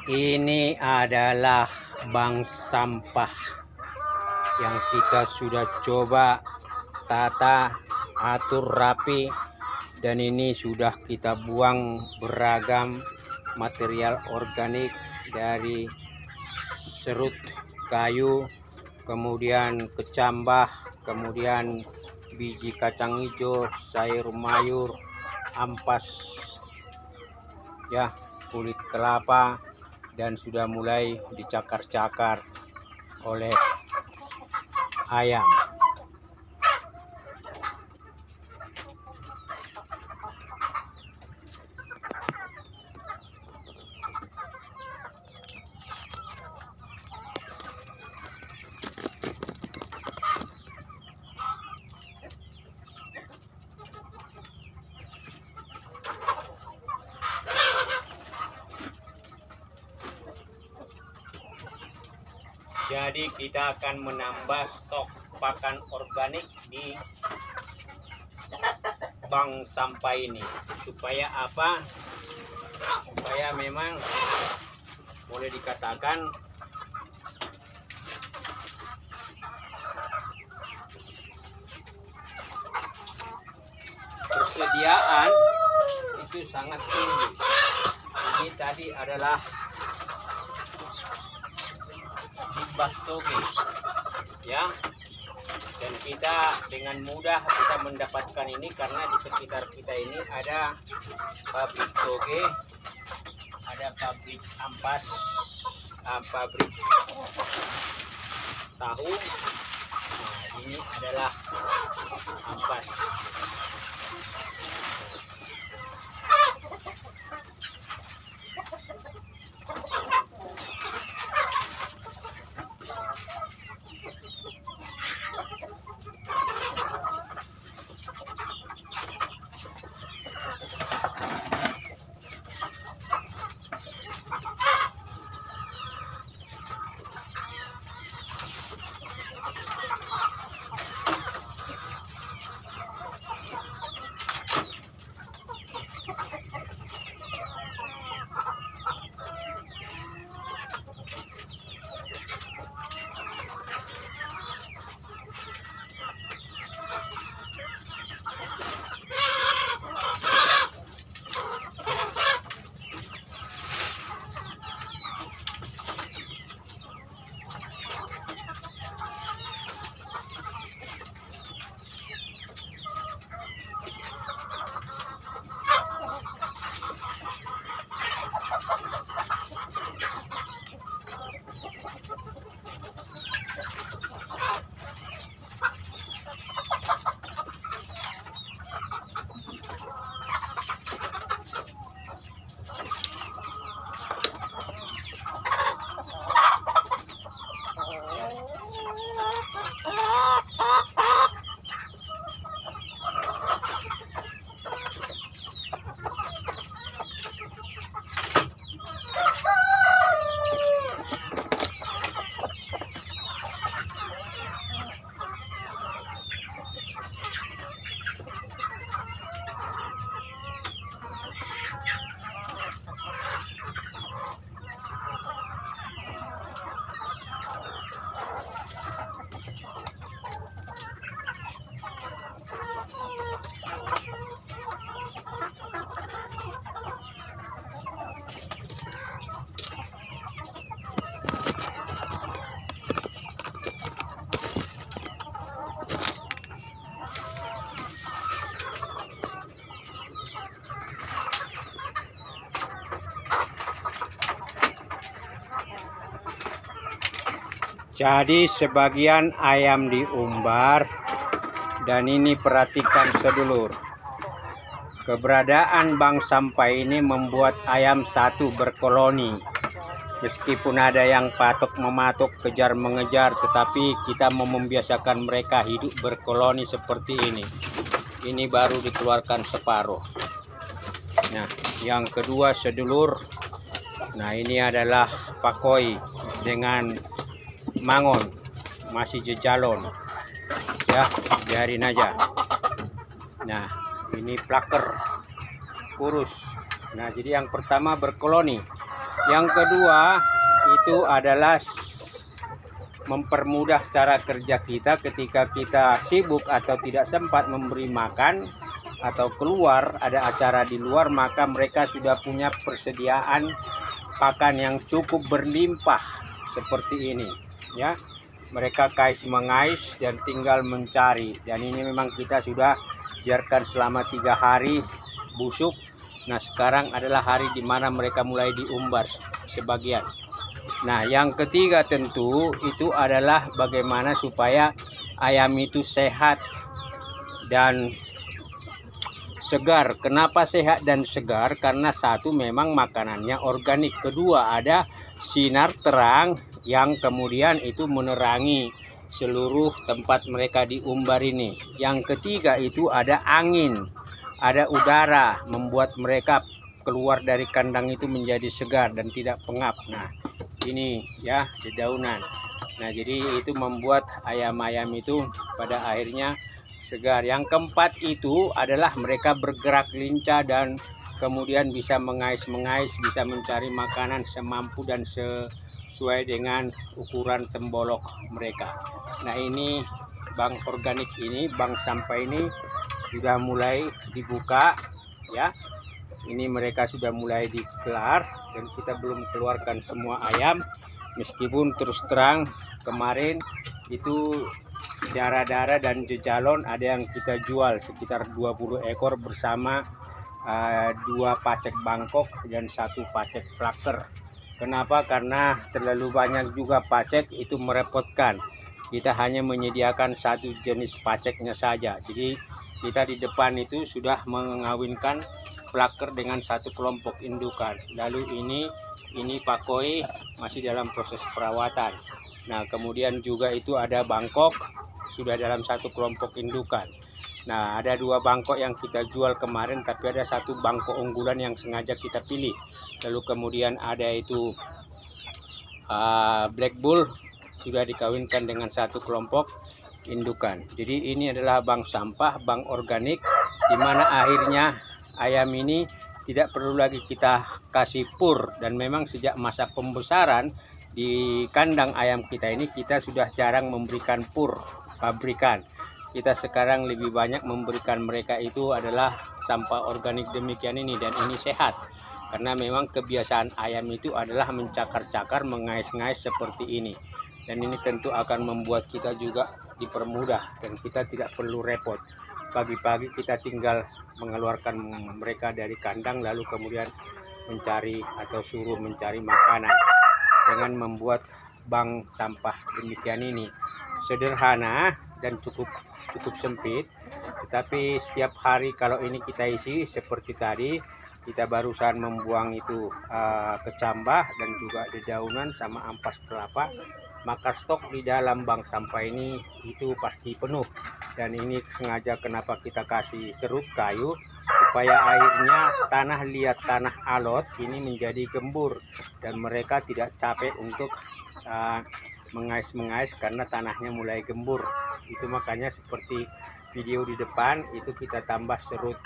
Ini adalah bank sampah yang kita sudah coba tata, atur rapi, dan ini sudah kita buang beragam material organik dari serut kayu, kemudian kecambah, kemudian biji kacang hijau, sayur mayur, ampas, ya, kulit kelapa, dan sudah mulai dicakar-cakar oleh ayam. Jadi kita akan menambah stok pakan organik di bank sampah ini. Supaya apa? Supaya memang boleh dikatakan persediaan itu sangat tinggi. Ini tadi adalah limbah toge, ya, dan kita dengan mudah bisa mendapatkan ini karena di sekitar kita ini ada pabrik toge, ada pabrik ampas, pabrik tahu. Nah, ini adalah ampas. Jadi sebagian ayam diumbar, dan ini perhatikan sedulur. Keberadaan bank sampah ini membuat ayam satu berkoloni. Meskipun ada yang patok mematok, kejar mengejar, tetapi kita mau membiasakan mereka hidup berkoloni seperti ini. Ini baru dikeluarkan separuh. Nah, yang kedua sedulur. Nah, ini adalah pakoi dengan mangon, masih jejalon, ya, biarin aja. Nah, ini plaker kurus. Nah, jadi yang pertama berkoloni, Yang kedua itu adalah mempermudah cara kerja kita ketika kita sibuk atau tidak sempat memberi makan atau keluar ada acara di luar, maka mereka sudah punya persediaan pakan yang cukup berlimpah seperti ini ya. Mereka kais mengais dan tinggal mencari, dan ini memang kita sudah biarkan selama 3 hari busuk. Nah sekarang adalah hari di mana mereka mulai diumbar sebagian. Nah yang ketiga tentu itu adalah bagaimana supaya ayam itu sehat dan segar. Kenapa sehat dan segar? Karena satu, memang makanannya organik. Kedua, ada sinar terang yang kemudian itu menerangi seluruh tempat mereka diumbar ini. Yang ketiga itu ada angin, ada udara, membuat mereka keluar dari kandang itu menjadi segar dan tidak pengap. Nah ini ya dedaunan. Nah jadi itu membuat ayam-ayam itu pada akhirnya segar. Yang keempat itu adalah mereka bergerak lincah dan kemudian bisa mengais-mengais, bisa mencari makanan semampu dan sesuai dengan ukuran tembolok mereka. Nah ini bank organik ini, bank sampah ini sudah mulai dibuka ya. Ini mereka sudah mulai dikelar dan kita belum keluarkan semua ayam, meskipun terus terang kemarin itu darah-darah dan jejalon ada yang kita jual sekitar 20 ekor bersama 2 pacek Bangkok dan 1 pacek Plaker. Kenapa? Karena terlalu banyak juga pacek, itu merepotkan. Kita hanya menyediakan 1 jenis paceknya saja. Jadi kita di depan itu sudah mengawinkan Plaker dengan 1 kelompok indukan. Lalu ini pakoi masih dalam proses perawatan. Nah kemudian juga itu ada Bangkok sudah dalam 1 kelompok indukan. Nah ada 2 Bangkok yang kita jual kemarin, tapi ada 1 Bangkok unggulan yang sengaja kita pilih. Lalu kemudian ada itu Black Bull sudah dikawinkan dengan 1 kelompok indukan. Jadi ini adalah bank sampah, bank organik, di mana akhirnya ayam ini tidak perlu lagi kita kasih pur. Dan memang sejak masa pembesaran di kandang ayam kita ini kita sudah jarang memberikan pur pabrikan. Kita sekarang lebih banyak memberikan mereka itu adalah sampah organik demikian ini, dan ini sehat karena memang kebiasaan ayam itu adalah mencakar-cakar, mengais-ngais seperti ini. Dan ini tentu akan membuat kita juga dipermudah dan kita tidak perlu repot. Pagi-pagi kita tinggal mengeluarkan mereka dari kandang lalu kemudian mencari atau suruh mencari makanan dengan membuat bank sampah demikian ini. Sederhana dan cukup sempit, tetapi setiap hari kalau ini kita isi seperti tadi, kita barusan membuang itu kecambah dan juga dedaunan sama ampas kelapa, maka stok di dalam bank sampah ini itu pasti penuh. Dan ini sengaja kenapa kita kasih serut kayu, supaya airnya tanah liat, tanah alot ini menjadi gembur dan mereka tidak capek untuk mengais-mengais karena tanahnya mulai gembur. Itu makanya seperti video di depan itu kita tambah serut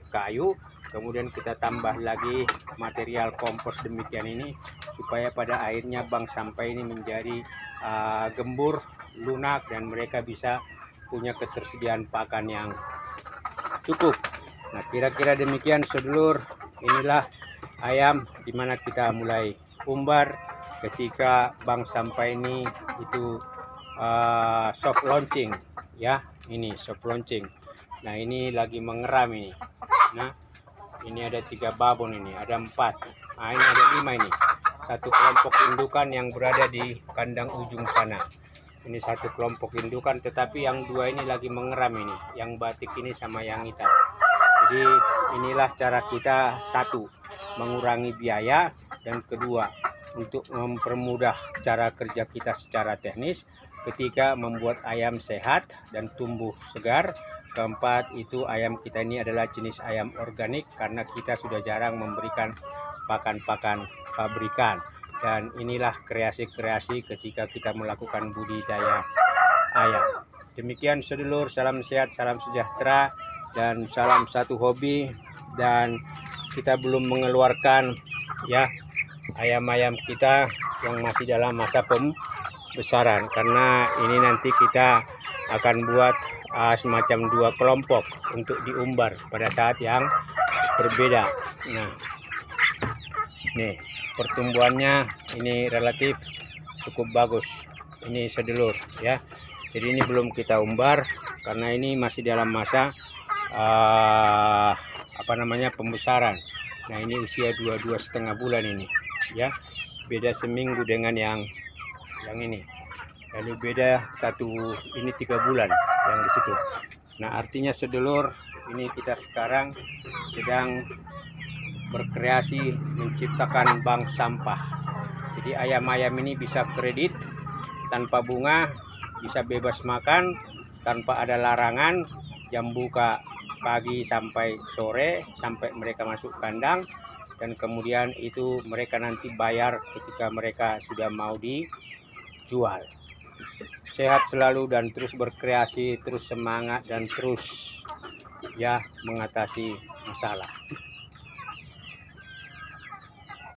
kayu, kemudian kita tambah lagi material kompos demikian ini, supaya pada akhirnya bank sampah ini menjadi gembur, lunak, dan mereka bisa punya ketersediaan pakan yang cukup. Nah kira-kira demikian sedulur, inilah ayam dimana kita mulai umbar ketika bank sampah ini itu soft launching ya. Ini soft launching. Nah ini lagi mengeram ini. Nah ini ada 3 babon, ini ada 4, nah ini ada 5 ini. 1 kelompok indukan yang berada di kandang ujung sana. Ini 1 kelompok indukan, tetapi yang 2 ini lagi mengeram ini, yang batik ini sama yang hitam. Jadi inilah cara kita, 1 mengurangi biaya, dan kedua untuk mempermudah cara kerja kita secara teknis. Ketiga membuat ayam sehat dan tumbuh segar. Keempat itu ayam kita ini adalah jenis ayam organik karena kita sudah jarang memberikan pakan-pakan pabrikan. Dan inilah kreasi-kreasi ketika kita melakukan budidaya ayam. Demikian sedulur, salam sehat, salam sejahtera, dan salam satu hobi. Dan kita belum mengeluarkan ya ayam-ayam kita yang masih dalam masa pembesaran, karena ini nanti kita akan buat semacam 2 kelompok untuk diumbar pada saat yang berbeda. Nah, nih pertumbuhannya ini relatif cukup bagus. Ini sedulur ya. Jadi ini belum kita umbar karena ini masih dalam masa pembesaran. Nah, ini usia 2,5 bulan ini ya. Beda seminggu dengan yang ini. Lalu beda ini 3 bulan yang di situ. Nah, artinya sedulur, ini kita sekarang sedang berkreasi menciptakan bank sampah. Jadi ayam-ayam ini bisa kredit tanpa bunga, bisa bebas makan tanpa ada larangan, jam buka pagi sampai sore sampai mereka masuk kandang, dan kemudian itu mereka nanti bayar ketika mereka sudah mau dijual. Sehat selalu dan terus berkreasi, terus semangat dan terus ya mengatasi masalah.